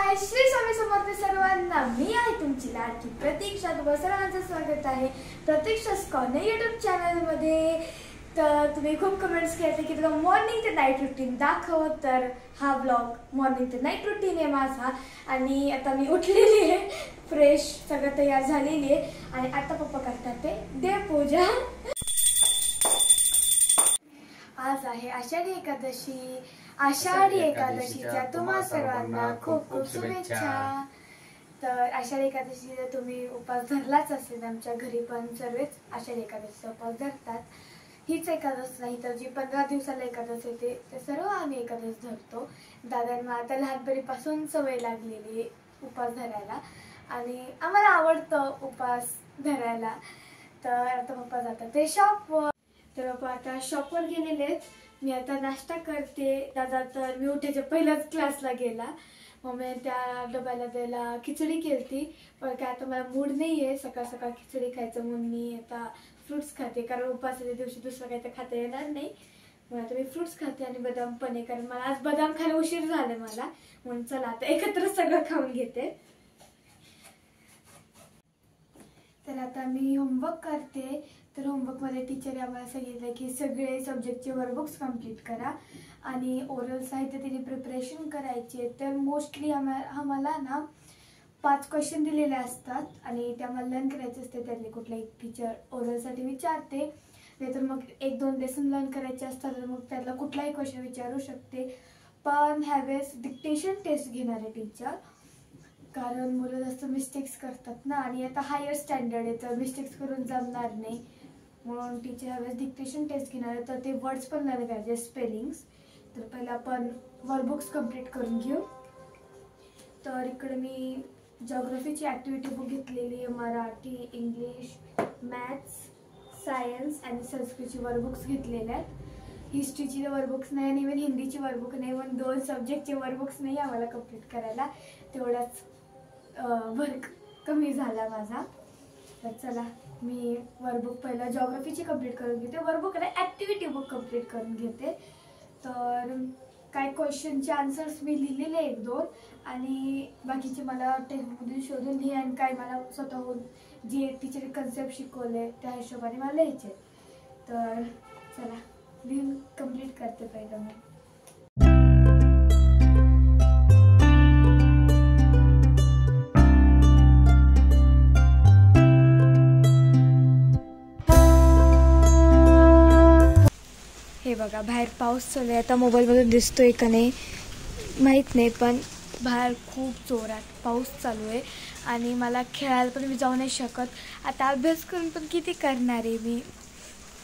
हाय श्री स्वामी समर्थ सर्वांना। मी आहे तुमची लाडकी प्रतीक्षा। तुम्हा सर्वांचं स्वागत आहे प्रतीक्षा स्कॉर्नर यूट्यूब चॅनल मध्ये। तर तुम्ही खूप कमेंट्स केले की तुला मॉर्निंग ते नाईट रुटीन दाखव, तर हा ब्लॉग मॉर्निंग ते नाईट रुटीन आहे माझा। आणि आता मी उठलेली आहे, फ्रेश सगळं तयार झालेली आहे आणि आता पप्पा करतात ते देवपूजा। आज आहे आषाढी एकादशी। आषाढी एकादशीच्या तुम्हा सर्वांना खूप खूप शुभेच्छा। तर आषाढी एकादशीचा तुम्ही उपास धरलाच असेल, आमच्या घरी पण सर्वच आषाढी एकादशीचा उपास धरतात। हीच एकादश नाही तर जी 15 दिवसाला एकादश येते ते सर्व आम्ही एकादश धरतो। दादांना आता लहानपणीपासून सवय लागलेली उपास धरायला आणि आम्हाला आवडतं उपास धरायला। तर आता पप्पा जातात ते शॉपवर। तर पप्पा आता शॉपवर गेलेले आहेत। मी आता नाश्ता करते। दादा तर मी उठायच्या पहिल्याच क्लासला गेला। मम्मी त्या डब्याला द्यायला खिचडी केलती, पण काय आता मला मूड नाही आहे सकाळ सकाळ खिचडी खायचं, म्हणून मी आता फ्रूट्स खाते। कारण उपासाच्या दिवशी दुसरं काही तर खाता येणार नाही, म्हणून आता मी फ्रूट्स खाते आणि बदाम पण आहे, कारण मला आज बदाम खायला उशीर झाला मला, म्हणून चला आता एकत्र सगळं खाऊन घेते। तर आता मी होमवर्क करते। तर होमवर्कमध्ये टीचरने आम्हाला सांगितलं की सगळे सब्जेक्टचे वर्कबुक्स कंप्लीट करा आणि ओरल साहित्य त्यांनी प्रिपरेशन करायचे। तर मोस्टली आम्हाला ना 5 क्वेश्चन दिलेले असतात आणि ते आम्हाला लर्न करायचे असते। त्यातले कुठलाही टीचर ओरलसाठी विचारते, नाहीतर मग 1-2 लेसन लर्न करायचे असतात तर मग त्यातला कुठलाही क्वेश्चन विचारू शकते। पण ह्यावेळेस डिक्टेशन टेस्ट घेणार आहे टीचर, कारण मुलं जास्त मिस्टेक्स करतात ना आणि आता हायर स्टँडर्ड आहे तर मिस्टेक्स करून जमणार नाही, म्हणून टीचर ह्यावेळेस डिक्टेशन टेस्ट घेणार आहे। तर ते वर्ड्स पण लर्न करायचे, स्पेलिंग्स। तर पहिला आपण वर्कबुक्स कंप्लीट करून घेऊ। तर इकडे मी जॉग्रफीची ॲक्टिव्हिटी बुक घेतलेली आहे, मराठी, इंग्लिश, मॅथ्स, सायन्स आणि संस्कृतची वर्कबुक्स घेतलेल्या आहेत। हिस्ट्रीची वर्कबुक्स नाही आणि इव्हन हिंदीची वर्कबुक नाही, पण 2 सब्जेक्टचे वर्कबुक्स नाही आम्हाला कंप्लीट करायला, तेवढाच वर्क कमी झाला माझा। तर चला मी वर्कबुक पहिला जॉग्रफीची कंप्लीट करून घेते, वर्कबुक नाही ॲक्टिव्हिटी बुक कंप्लीट करून घेते। तर काय क्वेश्चनचे आन्सर्स मी लिहिलेले 1-2 आणि बाकीचे मला टेक्स्टमधून शोधून लिहि आणि काय मला स्वतःहून जे टीचरने कन्सेप्ट शिकवले त्या हिशोबाने मला लिहायचे। तर चला लिहून कंप्लीट करते पहिलं मी। हे बघा बाहेर पाऊस चालू आहे, आता मोबाईलमधून दिसतोय का नाही माहीत नाही, पण बाहेर खूप जोरात पाऊस चालू आहे आणि मला खेळायला पण मी जाऊ नाही शकत। आता अभ्यास करून पण किती करणार आहे मी,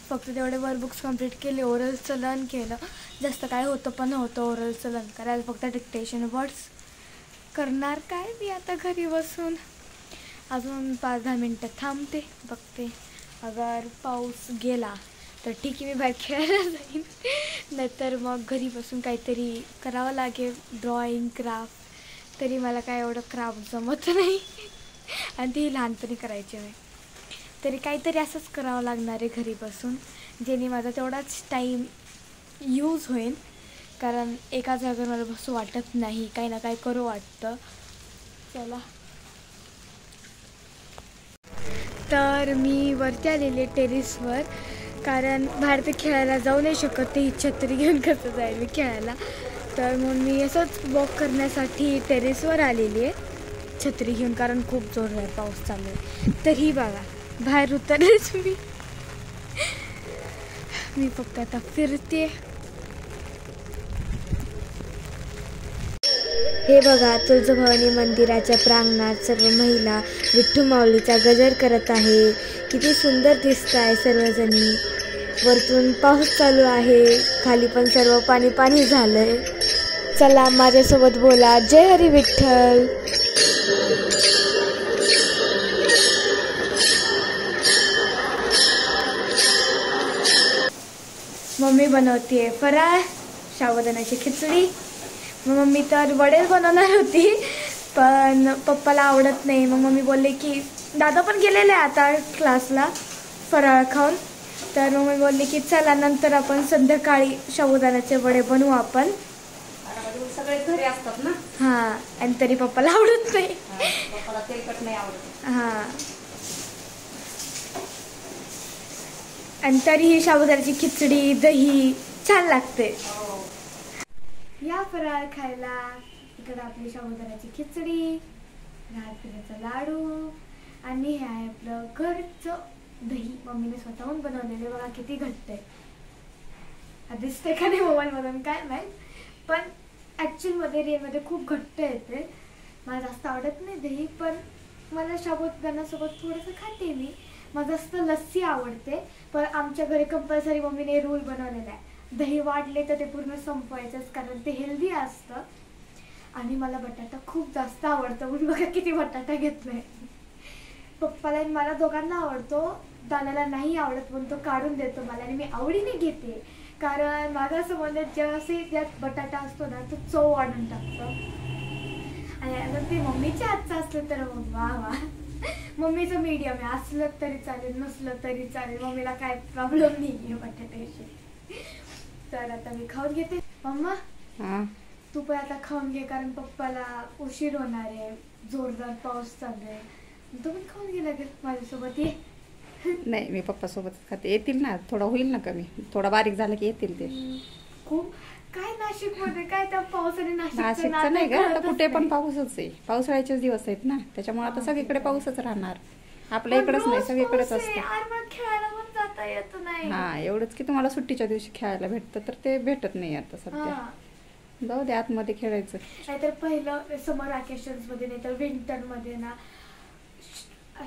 फक्त तेवढे वर्कबुक्स कंप्लीट केले, ओरलचं लर्न केलं, जास्त काय होतं पण नव्हतं ओरलचं लर्न करायला, फक्त डिक्टेशन वर्ड्स करणार काय मी आता घरी बसून। अजून 5-10 मिनटं थांबते, बघते अगर पाऊस गेला तर ठीक आहे मी बाहेर खेळायला जाईन, नाहीतर मग घरी बसून काहीतरी करावं लागेल, ड्रॉइंग, क्राफ्ट। तरी मला काय एवढं क्राफ्ट जमत नाही आणि ती लहानपणी करायची नाही, तरी काहीतरी असंच करावं लागणार आहे घरी बसून, जेणे माझा तेवढाच टाईम यूज होईल, कारण एका जागेवर मला बसू वाटत नाही, काही ना काही करू वाटतं। चला तर मी वरती आलेले टेरेसवर, कारण बाहेर ते खेळायला जाऊ नाही शकत, ते छत्री घेऊन कसं जाईल मी खेळायला, तर म्हणून मी असंच वॉक करण्यासाठी टेरेसवर आलेली आहे छत्री घेऊन, कारण खूप जोरदार पाऊस चालू आहे। तर ही बघा बाहेर उतरलेच मी फक्त आता फिरते। हे बघा तुळजाभवानी मंदिराच्या प्रांगणात सर्व महिला विठ्ठल माऊलीचा गजर करत आहे, किती सुंदर दिसत आहे सर्वजणी। वरतून पाऊस चालू आहे, खाली पण सर्व पाणी पाणी झालंय। चला माझ्यासोबत बोला, जय हरी विठ्ठल। मम्मी बनवते फराळ, साबुदाण्याची खिचडी। मम्मी तर वडेच बनवणार होती, पण पप्पाला आवडत नाही, मग मम्मी बोलले की दादा पण गेलेले आता क्लासला फराळ खाऊन, तर मग मी बोलले की चला नंतर आपण संध्याकाळी साबुदाण्याचे वडे बनवू आपण। सगळे घरी असतात ना. हा, आणि तरी पप्पाला आवडत नाही. पप्पाला तेलकट नाही आवडत. हा, आणि तरी ही साबुदाण्याची खिचडी दही छान लागते. या फराळ खायला. इकडे आपली साबुदाण्याची खिचडी, राजगिऱ्याचा लाडू, आणि हे आहे आपलं घरचं दही. मम्मीने स्वतःहून बनवलेले. बघा किती घट्ट आहे. दिसते का नाही मोबाईल मधून काय माहित, पण ऍक्च्युअल मध्ये रिअल मध्ये खूप घट्ट येते. मला जास्त आवडत नाही दही, पण मला साबुदाण्यासोबत थोडंसं खाते मी. मला जास्त लस्सी आवडते, पण आमच्या घरी कंपल्सरी मम्मीने रूल बनवलेला आहे, दही वाढले तर ते पूर्ण संपवायचंच, कारण ते हेल्दी असतं. आणि मला बटाटा खूप जास्त आवडतो, म्हणून बघा किती बटाटा घेतलाय. पप्पाला आणि मला दोघांना आवडतो, दादाला नाही आवडत म्हणून तो काढून देतो मला, आणि मी आवडीने घेते. कारण माझं असं म्हणत जेव्हा त्यात बटाटा असतो ना, तो चव वाढून टाकतो. आणि अगर ते मम्मीच्या हातचं असलं तर वा वा. मम्मीचं मीडियम आहे, असलं तरी चालेल नसलं तरी चालेल, मम्मीला काय प्रॉब्लेम नाही आहे बटाट्याशी. तर आता मी खाऊन घेते. मम्मा तू पण आता खाऊन घे, कारण पप्पाला उशीर होणार आहे, जोरदार पाऊस चालू आहे. तू पण खाऊन घे लगेच माझ्यासोबत. ये. नाही, मी पप्पा सोबत खाते. येतील ना, थोडा होईल ना कमी, थोडा बारीक झाला की येतील ते. खूप काय नाशिक मध्ये काय त्या पावसाने नाशिकचं नाही का, आता कुठे पण पाऊसच आहे. पावसाळ्याचेच दिवस आहेत ना, त्याच्यामुळे आता सगळीकडे पाऊसच राहणार. आपल्या इकडेच नाही, सगळीकडेच असतं. खेळायला पण जाता येत नाही. हा, एवढंच की तुम्हाला सुट्टीच्या दिवशी खेळायला भेटतं, तर ते भेटत नाही आता सध्या. जाऊ दे, आतमध्ये खेळायचं. नाहीतर पहिलं समर वॅकेशन मध्ये, नाहीतर विंटर मध्ये ना,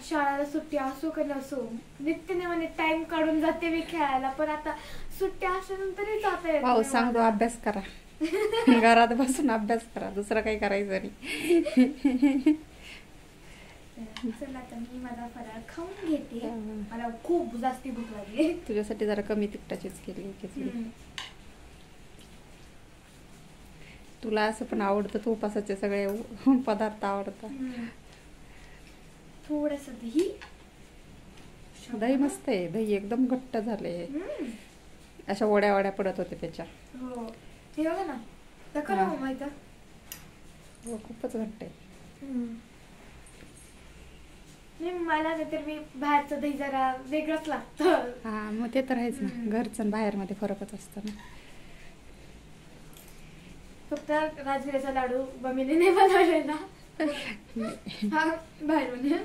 शाळेला सुट्टी असो का नसो, नित्यनेमाने टाइम काढून जाते मी खेळायला. पण आता सुट्ट्या असल्यानंतरही जाता येत. पाऊस सांगतो अभ्यास करा, घरात बसून अभ्यास करा, दुसरं काही करायचं नाही. चला, आता मी माझा फराळ खाऊन घेते. मला खूप जास्ती भूक लागली. तुझ्यासाठी जरा कमी तिखटाचीच केली खिचडी. तुला असं पण आवडतं, तू उपासाचे सगळे पदार्थ आवडतात. थोडस दही. दही मस्त आहे, दही एकदम घट्ट झाले. अशा वड्या वड्या पडत होते त्याच्या. हो, हे बघा ना, दाखव ना मम्मा इथं. हो, खूपच घट्ट आहे. मला तर मी बाहेरचं दही जरा वेगळंच लागतं. हा, मग ते तर आहेच ना, घरचं आणि बाहेर मध्ये फरकच असतं ना. फक्त राजगिऱ्याचा लाडू मम्मीने नाही बनवलेला, हा बाहेरून.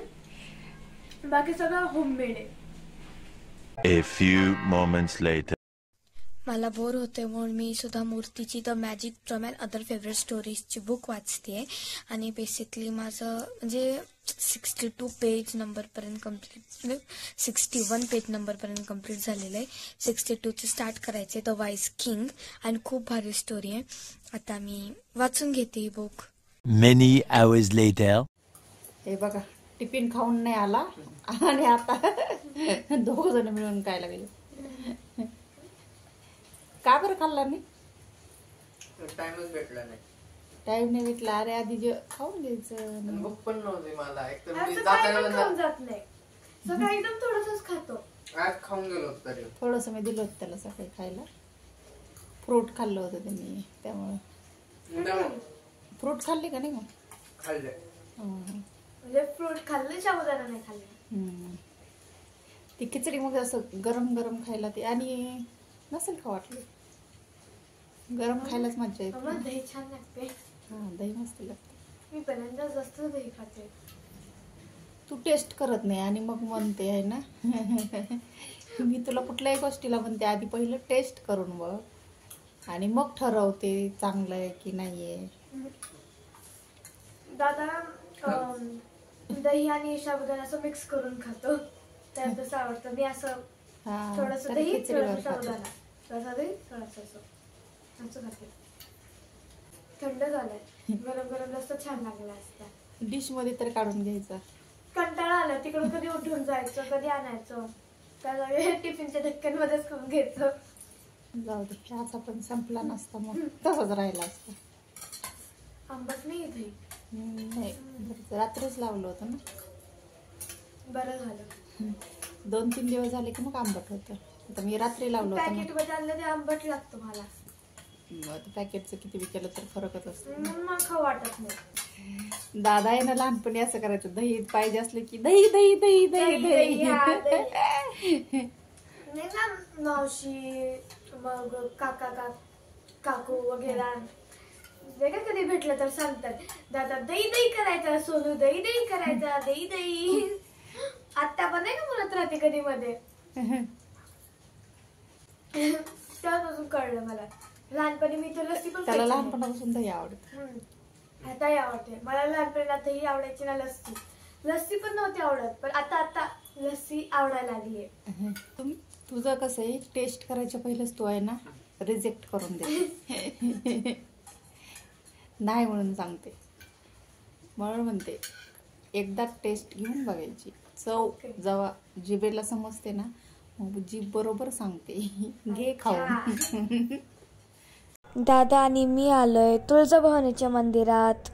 बाकी सगळं होममेड आहे. A few moments later. मला बोर होते म्हणून मी सुद्धा मूर्तीची the magic drum and other favourite स्टोरीजची बुक वाचते. आणि बेसिकली माझं म्हणजे 62 पेज नंबरपर्यंत कम्प्लीट, म्हणजे 61 पेज नंबरपर्यंत कम्प्लीट झालेलं आहे. 62चे स्टार्ट करायचे, द वाईज किंग. आणि खूप भारी स्टोरी आहे. आता मी वाचून घेते ही बुक. Many hours later. हे बघा, टिफिन खाऊन नाही आला आणि आता दोघ जण मिळून खायला गेले. का बरं खाल्ला नाही? टाइमच भेटला नाही. टाइम नाही भेटला. अरे आधी जे खाऊन घ्यायचं. भूक पण नव्हती मला. एक तर मी खातो. सकाळी एकदम थोडंसंच खातो. आज खाऊन गेलो होतो तरी. थोडंसं मी दिलं होतं त्याला सकाळी खायला. फ्रूट खाल्लं होतं त्यांनी, त्यामुळे. फ्रूट खाल्ले का नाही मग? खाल्ले. म्हणजे फ्रूट खाल्ले, साबुदाणा नाही खाल्ले. ती खिचडी मग असं गरम गरम खायला ते, आणि नसेल का वाटलं, गरम खायलाच मज्जा येते. दही छान लागते. हा, दही मस्त लागते. मी पहिल्यांदा जास्त दही खाते. तू टेस्ट करत नाही आणि मग म्हणते आहे ना. मी तुला कुठल्याही गोष्टीला म्हणते, आधी पहिलं टेस्ट करून बघ आणि मग ठरवते चांगलं आहे की नाहीये. दादा दही आणि साबुदाणा असं मिक्स करून खातो, त्यात तसं आवडतं. मी असं थोडस दही, थोडस साबुदाणा, थोडासा दही, थोडासा असं खाते. थंड झालंय, गरम गरम जास्त छान लागला असता. डिश मध्ये तर काढून घ्यायचा. कंटाळा आला, तिकडून कधी उठून जायचं, कधी आणायचं, त्या टिफिनच्या धक्क्यांमध्येच खाऊन घ्यायचं. जाऊ दे, चहाचा पण संपला नसता, मग तसंच राहिला असता. आंबट नाही दही. नाही, रात्रीच लावलं होतं ना. बरं झालं. 2-3 दिवस झाले की मग आंबट होतं. आता मी रात्री लावलं होतं. पॅकेट मध्ये आणलं ते आंबट लागतं मला. पॅकेटचं किती बी केलं तर फरकच असतो. मग खाऊ वाटत नाही. दादा आहे ना लहानपणी असं करायचं, दही पाहिजे असलं की दही दही दही दही दही. नाही ना मावशी मग काकू वगैरे जे काय कधी भेटलं तर सांगतात, दादा दही दही करायचा, सोनू दही दही करायचा, दही दही. आत्ता पण नाही का म्हणत राहते कधी मध्ये. त्यापासून कळलं मला. लहानपणी मी तर लस्सी पण त्याला लहानपणापासून दही आवडत. आताही आवडते मला. लहानपणी दही आवडायची ना, लस्सी पण नव्हती आवडत, पण आता लस्सी आवडायला लागली. तुझं कसं आहे, टेस्ट करायच्या पहिलेच तू आहे ना रिजेक्ट करून दे. नाही म्हणून सांगते, म्हणून म्हणते एकदा टेस्ट घेऊन बघायची. चव जेव्हा जिभेला समजते ना, मग जीभ बरोबर सांगते घे खाऊन. दादा आणि मी आलोय तुळजाभवानीच्या मंदिरात.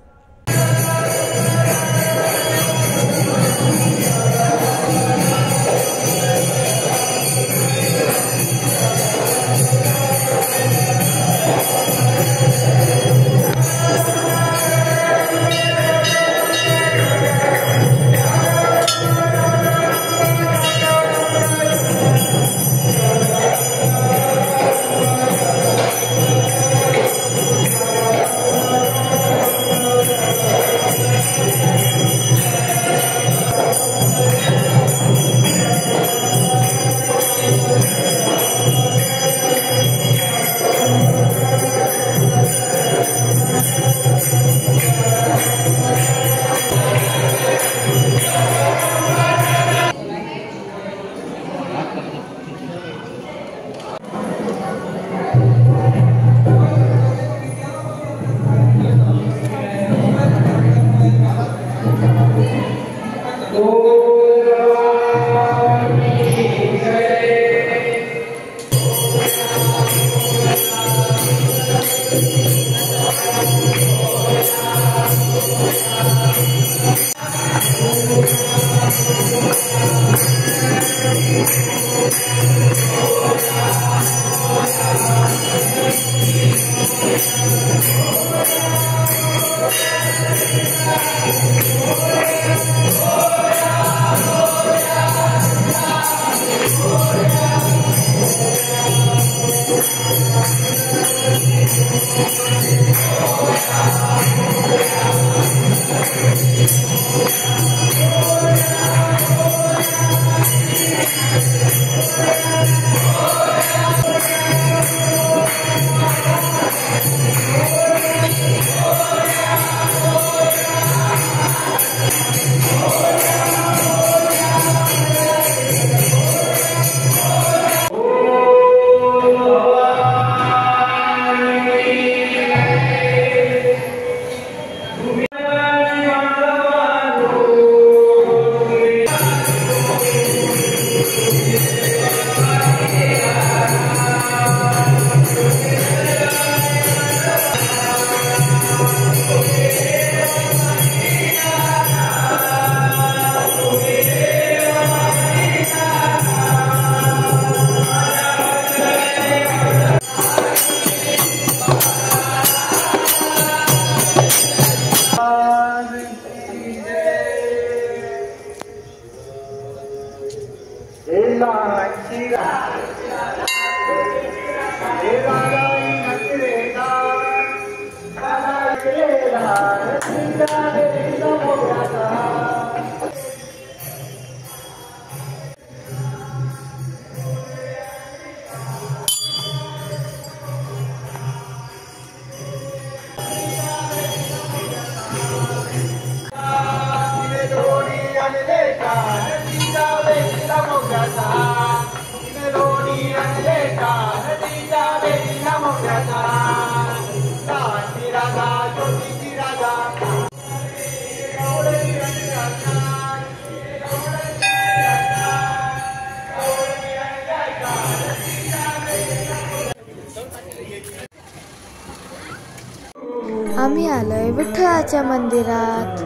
आम्ही आलोय विठ्ठलाच्या मंदिरात.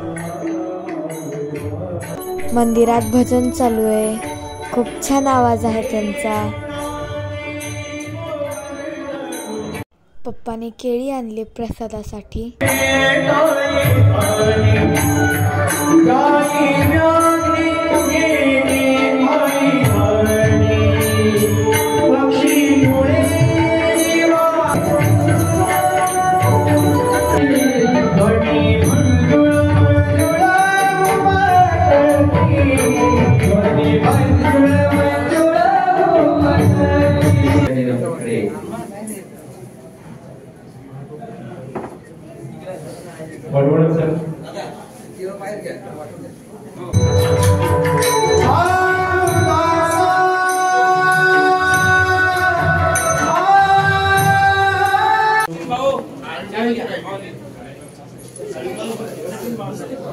मंदिरात भजन चालू आहे. खूप छान आवाज आहे त्यांचा. पप्पाने केळी आणले प्रसादासाठी.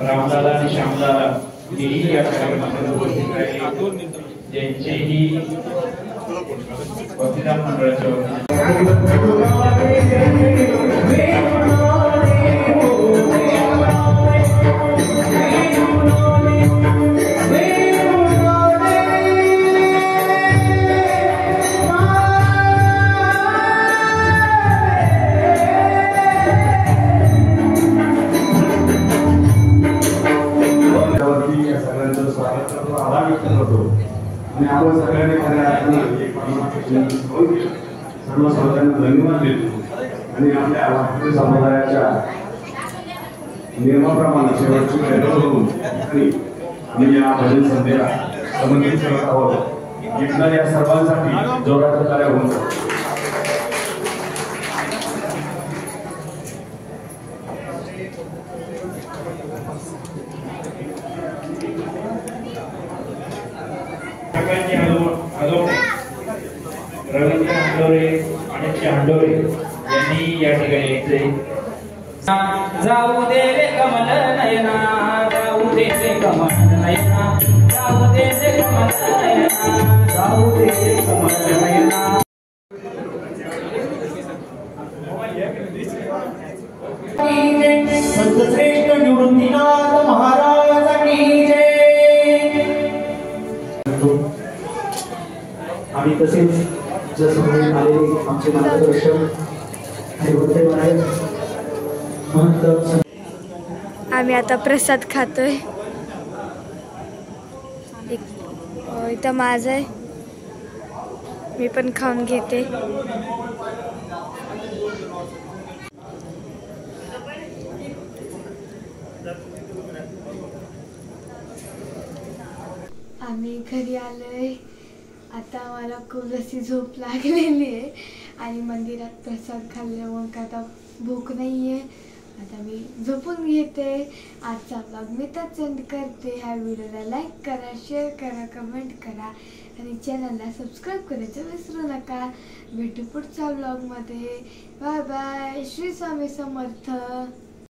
रामदादा आणि श्यामदादा हेही या कार्यक्रमात उपस्थित राहिले, ज्यांचेही वक्तिदार मंडळाच्या आणि आपण सगळ्यांनी खऱ्या अर्थाने सर्व समाजांना धन्यवाद देतो आणि आपल्या वारकरी समुदायाच्या नियमाप्रमाणे शेवटची भेट करून आम्ही या भजन संध्येला समर्पित करत आहोत. इथल्या या सर्वांसाठी जोराच्या ताळ्या होऊन रवींद्र हांडोरे आणि हांडोरे यांनी या ठिकाणी यायचे. जाऊ दे रे कमल नयना, जाऊ दे रे कमल नयना, जाऊ दे रे कमल नयना, जाऊ दे रे कमल नयना. संतश्रेष्ठ निवृत्तीनाथ महाराज की जय. आणि तसेच जसं आलेले आमचे मार्गदर्शक आम्ही आता प्रसाद खातोय. इथं माझं आहे, मी पण खाऊन घेते. आम्ही घरी आलोय. आता मला खूप अशी झोप लागलेली आहे आणि मंदिरात प्रसाद खाल्ल्यामुळे आता भूक नाही आहे. आता मी झोपून घेते. आजचा ब्लॉग मी तर सेंड करते. ह्या व्हिडिओला लाईक करा, शेअर करा, कमेंट करा आणि चॅनलला सबस्क्राईब करायचं विसरू नका. भेटू पुढच्या ब्लॉगमध्ये. Bye bye. श्री स्वामी समर्थ.